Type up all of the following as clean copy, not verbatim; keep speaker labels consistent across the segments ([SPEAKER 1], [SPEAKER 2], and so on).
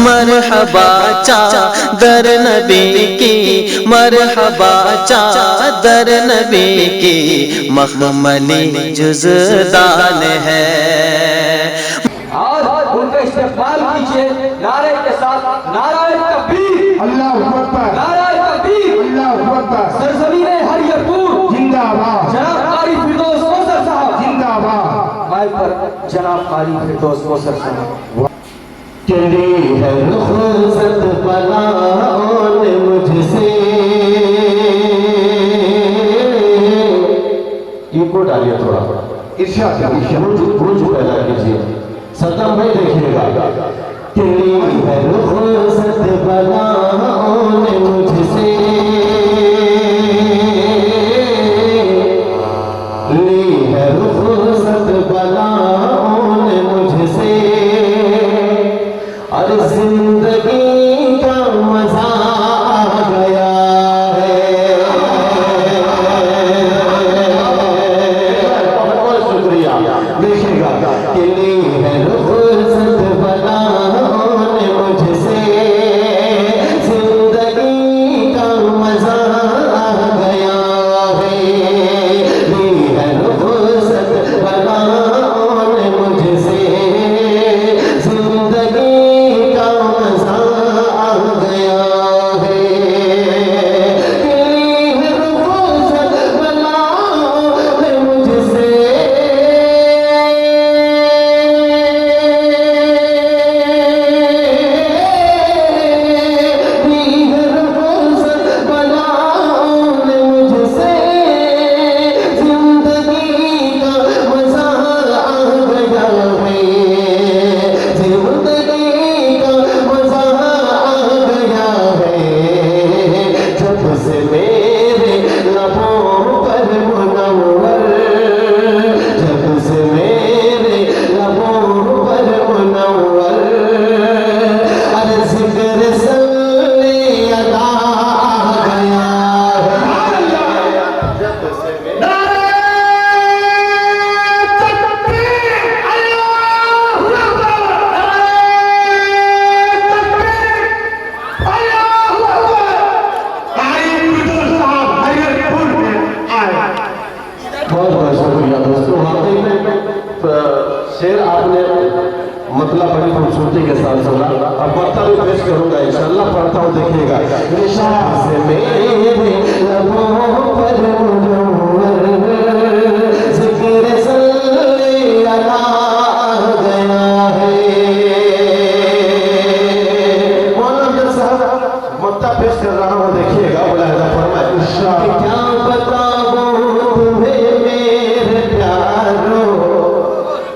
[SPEAKER 1] मरहबा चादर नबी की, मरहबा चादर नबी की, मखमली जुज़दान है।
[SPEAKER 2] और उनका इस्तेमाल कीजिए नारे के साथ, नारे तकबीर,
[SPEAKER 3] अल्लाहु अकबर,
[SPEAKER 2] नारे तकबीर,
[SPEAKER 3] अल्लाहु अकबर,
[SPEAKER 2] सरज़मीने हरियरपुर
[SPEAKER 3] जिंदाबाद,
[SPEAKER 2] जनाब कारी फिरदौस कौसर साहब
[SPEAKER 3] जिंदाबाद।
[SPEAKER 2] माइक पर जनाब कारी फिरदौस कौसर साहब।
[SPEAKER 4] तेरी है रुख़सत बनाओ ने मुझसे, इनको डालिए थोड़ा,
[SPEAKER 3] इरशाद
[SPEAKER 4] गूंज पैदा कीजिए। सद्दाम भाई देखिएगा, तेरी है रुख़सत बनाओ ने मुझसे, ली है रुख़सत बनाओ ने मुझसे, और जिंदगी का मजा आ गया है। बहुत शुक्रिया। देखिएगा, कि ली है रुख़सत बनाओ ने मुझसे, जिंदगी का मजा आ गया है। ली है रुख़सत बनाओ ने मुझसे, जिंदगी का मजा आ गया है। ली है रुख़सत बनाओ ने मुझसे, शेर आपने मतलब बड़ी खूबसूरती के साथ सुना। अब पढ़ता भी पेश करूंगा इंशाअल्लाह, पढ़ता हूँ देखिएगा। निशान से मेरे लबों पर मुनव्वर ज़िक्र सल्ले अला गया है। मौलाना अफजल साहब मुद्दा पेश कर रहा हूँ, देखिएगा। मुलाहिज़ा फरमाए, क्या बताऊं तुम्हें मेरे प्यारो,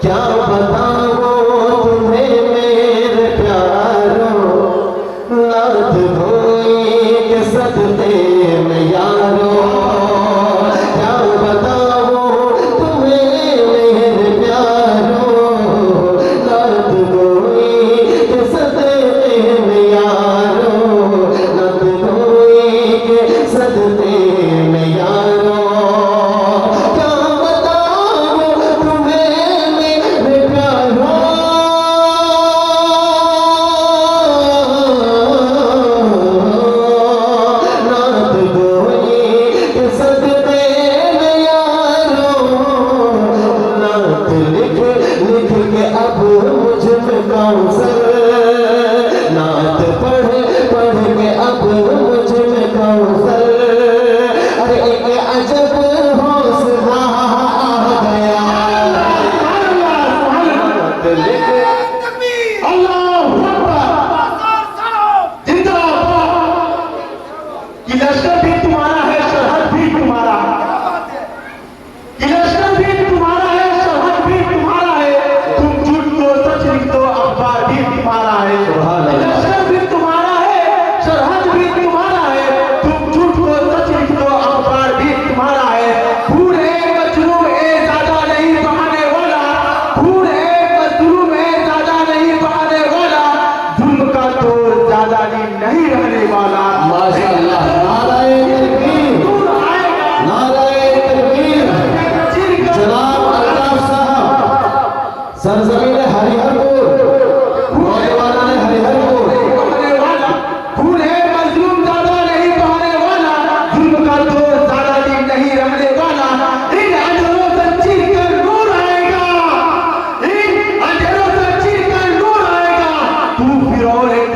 [SPEAKER 4] क्या बताऊं तुम्हें मेरे प्यारो, नात धोई के सदक़े में यारो, क्या बताऊं तुम्हें मेरे प्यारो, नात धोई के सदक़े में यारो, नात धोई के सदक़े में यारो, क्या बताऊं तुम्हें मेरे प्यारो, नात धोई के सदक़े में यारो, नात लिख लिख के अब मुझ में कौसर, नात पढ़ पढ़ के अब मुझ में कौसर, अरे एक अजब हौसला आ गया। नात लिख अल्लाहु अकबर, जिंदाबाद। कि लश्कर भी तुम्हारा है, सरहद भी तुम्हारा, कि लश्कर भी तुम्हारा है, सरहद भी तुम्हारा है, तुम झूठ को सच लिख दो, अखबार भी तुम्हारा है। लश्कर भी तुम्हारा है, सरहद भी तुम्हारा है, तुम झूठ को सच लिख दो, अखबार भी तुम्हारा है। बूढ़े मजलूम ज़्यादा नहीं बहाने वाला, बूढ़े मजलूम ज़्यादा नहीं बहाने वाला, जुल्म का तोड़ ज़्यादा नहीं रहने वाला। माशाअल्लाह, नारे तकबीर, नारे तकबीर। जनाब अल्ताफ साहब, सरज़मीन हरिहरपुर, नौजवान हरिहरपुर,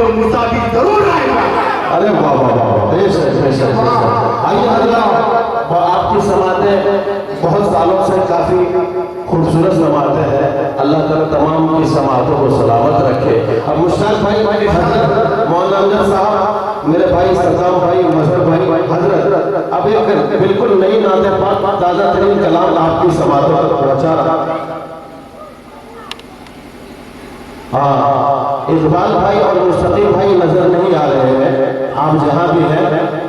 [SPEAKER 4] तो मूसा भी जरूर आएगा।
[SPEAKER 5] अरे वाह वाह वाह, बेशक। आइए हजरात, और आपकी समातें बहुत सालों से काफी खूबसूरत समातें हैं। अल्लाह ताला तमाम की समातों को सलामत रखे। अब मुश्ताक भाई, हजरत मौलाना अमजद साहब, मेरे भाई सद्दाम भाई, मजहर भाई, हजरत अब एक बिल्कुल नई नाते पाक ताजा तरीन कलाम आपकी समातों तक पहुंचा रहा। हाँ, इकबाल भाई और मुस्तकीम भाई नजर नहीं आ रहे हैं। आप जहाँ भी हैं,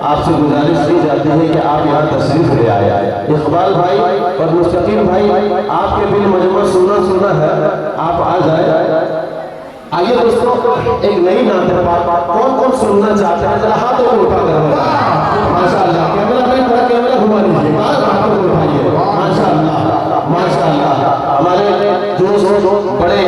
[SPEAKER 5] आपसे गुजारिश की जाती है कि आप यहाँ तशरीफ ले आए। इकबाल भाई और मुस्तकीम भाई, आपके बिल मजमा सुना है, आप आ जाए। आइए दोस्तों, एक नई नाते पाक कौन सुनना चाहते हैं, जरा हाथों को उठा कर माशाअल्लाह। कैमरा मैन थोड़ा कैमरा घुमा लीजिए, हाथों को उठाइए। माशाअल्लाह। हमारे दोस्त बड़े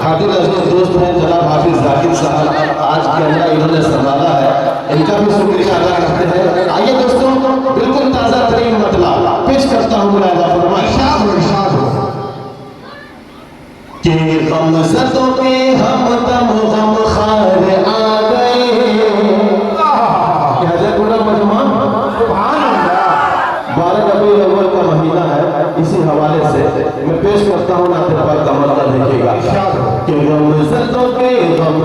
[SPEAKER 5] खातिल अजीज दोस्त हैं जनाब हाफिज जाकिर साहब, आज कैमरा इन्होंने संभाला है, इनका भी शुक्रिया अदा करते हैं। आइए दोस्तों, बिल्कुल ताजा तरीन मतला पेश करता हूँ मुलायदा फरमाइए कि गम सदों के हम दम गम खार आ गए। क्या है पूरा मजमा? सुभान अल्लाह। 12 रबीउल अव्वल का महीना है, इसी हवाले से मैं पेश करता हूँ नाते पाक का मतलब देखिएगा कि गम सदों के हम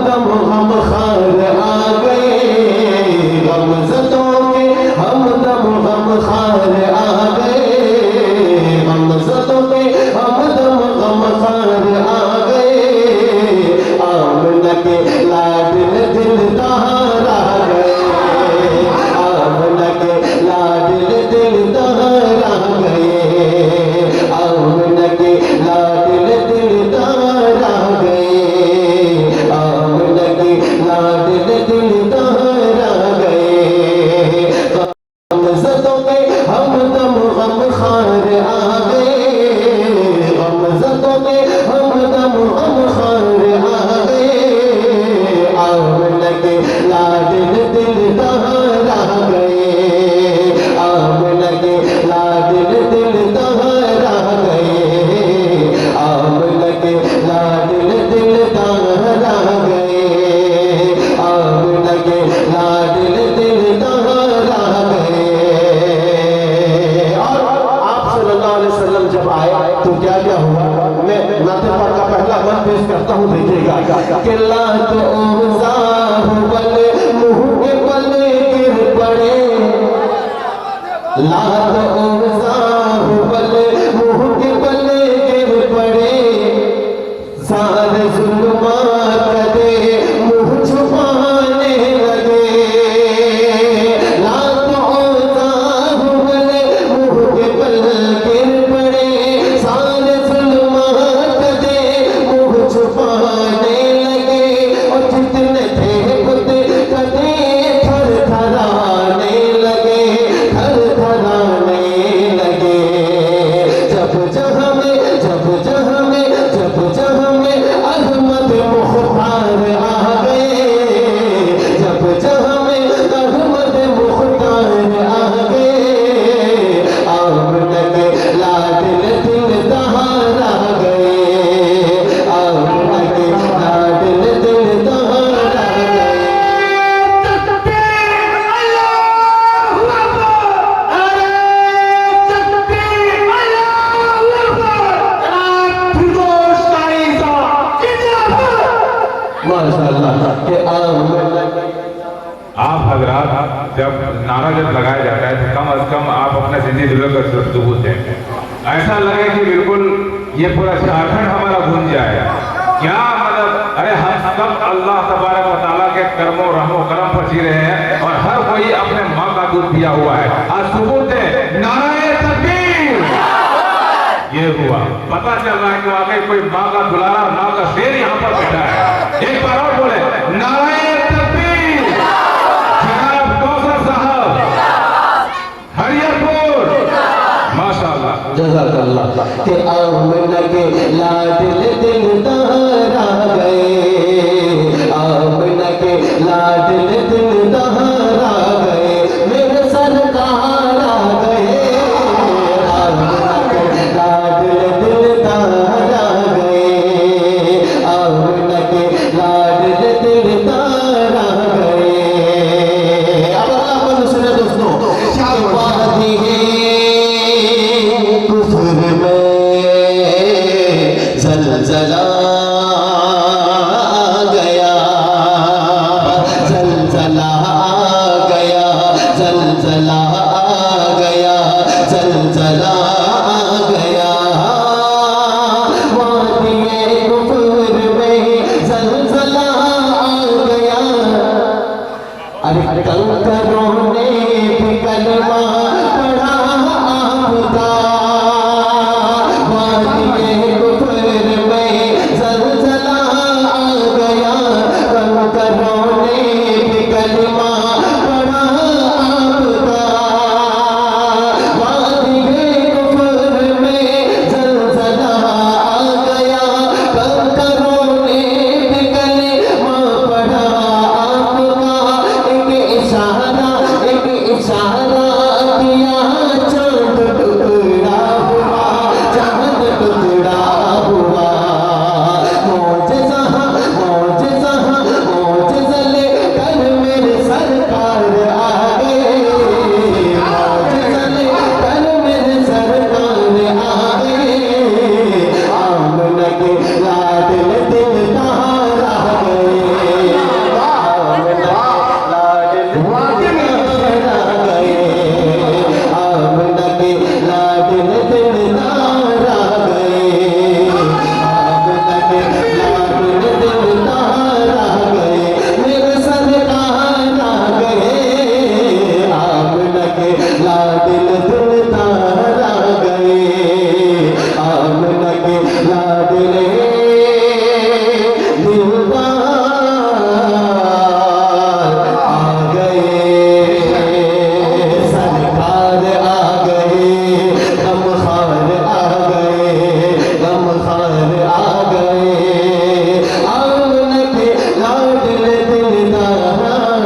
[SPEAKER 5] दम गम खार आ गए। गम सदों के हम दम गम खार आ गए। गम सदों के हम दम गम खार आ गए। आमना के लाडल दिलदार आ गए। आमना के लाडल दिलदार आ गए। आमना के लाडल दिलदार आ गए। आमना के लाडल दिलदार आ गए। गम सदों के हम दम गम खार आ गए। गम सदों के हम दम गम खार आ गए। आमना के लाडल दिलदार आ गए। आमना के लाडल दिलदार आ गए। आमना के लाडल दिलदार आ गए। आमना के लाडल दिलदार आ गए। और आप सल्लल्लाहु अलैहि वसल्लम जब आए तो क्या क्या हुआ, मैं नाते पाक का पहला मन पेश करता हूँ, देखिएगा कि ला तो हुबल मुँह के बल गिर पड़े। ला तो हुबल मुँह के बल गिर पड़े। सारे जुल्मात कदे मुँह छुपाने लगे। ला तो हुबल मुँह के बल गिर पड़े। सारे जुल्मात कदे मुँह छुपाने लगे। और जितने थे खुद कदे थर थराने लगे। थर थराने लगे। जब जहाँ में अहमद मुख्तार आ गए। जब जहाँ में अहमद मुख्तार आ गए। आमना के लाडल दिलदार आ गए। आमना के लाडल दिलदार आ गए। माशाअल्लाह के आमना के
[SPEAKER 6] आप हजरात जब नारा जब लगाया जाता है तो कम अज कम आप अपने जिंदगी जुलूस का सबूत दें। ऐसा लगे कि बिल्कुल ये पूरा झारखंड हमारा गूंज जाए। क्या मतलब, अरे हम सब अल्लाह तबारक व तआला के कर्मों रहमो करम पर जी रहे हैं और हर कोई अपने माँ का दूध पिया हुआ है। आज सबूत है, नाराए तकबीर। ये हुआ, पता चल रहा है कि वाकई कोई माँ का दुलारा, माँ का शेर यहाँ पर बैठा है। एक बार और बोले, नाराए तकबीर। जनाब कौसर साहब, हरियरपुर, माशाअल्लाह।
[SPEAKER 5] जज़ाकल्लाह। के आमना के लाडल दिलदार आ गए। आमना के लाडल दिलदार आ गए। मेरे सरकार आ गए। आमना के लाडल दिलदार आ गए। आमना अरे कंकरों ने भी कलमा पढ़ा आपका, वादिए कुफर में ज़लज़ला आ गया। कंकरों ने भी कलमा पढ़ा आपका, वादिए कुफर में ज़लज़ला आ गया। कंकरों ने भी कलमा पढ़ा आपका, एक इशारा किया, चांद टुकड़ा हुआ, चांद टुकड़ा हुआ। मौजज़ा लेकर मेरे सरकार आ गए, मौजज़ा लेकर मेरे सरकार आ गए। आमना के लाडल दिल कहाँ रह गए, आमना लाडल आमना के लाडल दिल तारा गए, आमना के लाडल दिल तारा गए, मेरे सरकार आ गए। आमना के लाडल दिल तारा गए, आमना के लाडल दिलदार आ गए। सरकार आ गए, गमखार आ गए, गमखार आ गए। आमना के लाडल दिलदार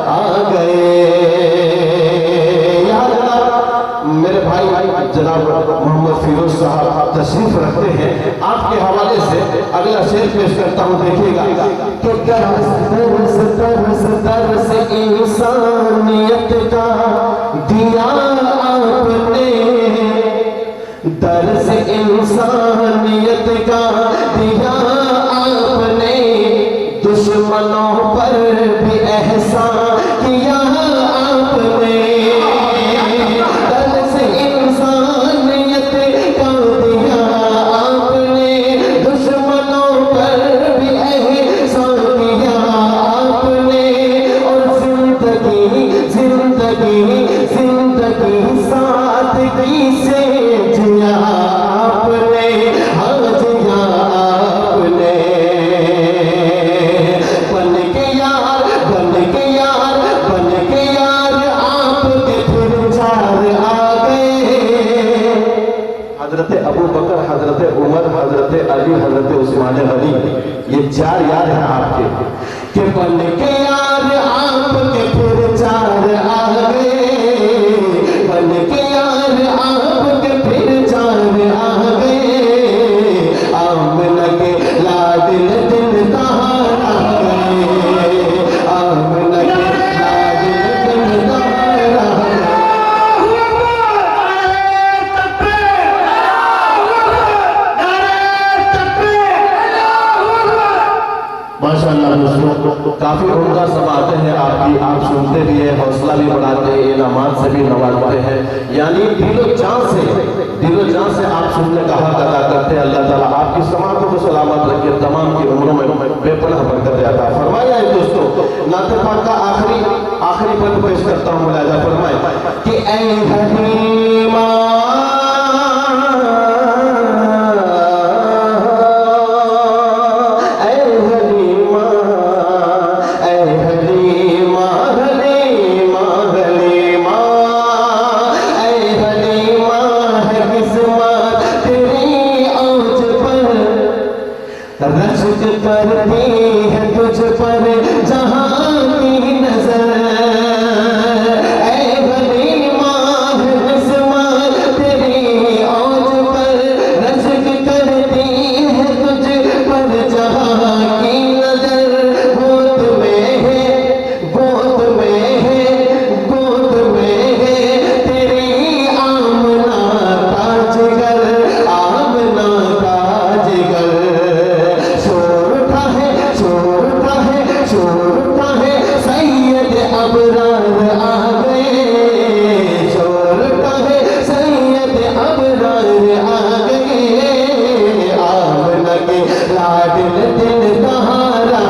[SPEAKER 5] आ गए। यहाँ जनाब मेरे भाई जनाब मोहम्मद फिरोज साहब तशरीफ रखते हैं, आपके हवाले से अगला शेर पेश करता हूँ, देखिएगा कि दर्स इंसानियत का दिया आपने, दर्स इंसानियत का दिया आपने। दुश्मनों पर भी एहसान किया आपने, दर्स इंसानियत का दिया आपने। दुश्मनों पर भी एहसान किया आपने, और जिंदगी सादगी से जिया आपने, हाँ जिया आपने। बन के यार आपके फिर चार आ गए। हजरत अबू बकर, हजरत उमर, हजरत अली, हजरत उस्मान गनी, ये चार यार हैं आपके, कि बन के यार आपके फिर चार आ गए। बन के यार आपके फिर चार आ गए। आमना के लाडल दिल कहाँ रह गए, आमना के लाडल दिल कहाँ रह गए। माशाअल्लाह दोस्तों, काफी उम्दा सब आते हैं आपकी, आप सुनते भी हैं, हौसला भी बढ़ाते हैं, इनामात से भी नवाजते हैं। यानी दिलो जान से आप सुनने का हक अदा करते हैं। अल्लाह ताला आपकी समातों को सलामत रखे, तमाम की उम्रों में बेपनाह बरकत अता फरमाया है। दोस्तों नाते पाक का आखिरी पद पेश करता हूँ, मुलाजा फरमाए कि ऐ हलीमा रश्क करती है तुझ पर जहां की नजर। ऐ हलीमा है किस्मत तेरी औज पर, रश्क करती है तुझ पर जहां की नजर। गोद में है तेरी आमना का जिगर, आमना का जिगर। शोरता है सैयद अबरार आ गए, शोरता है सैयद अबरार आ गए। आमना के लाडल दिल कहाँ रह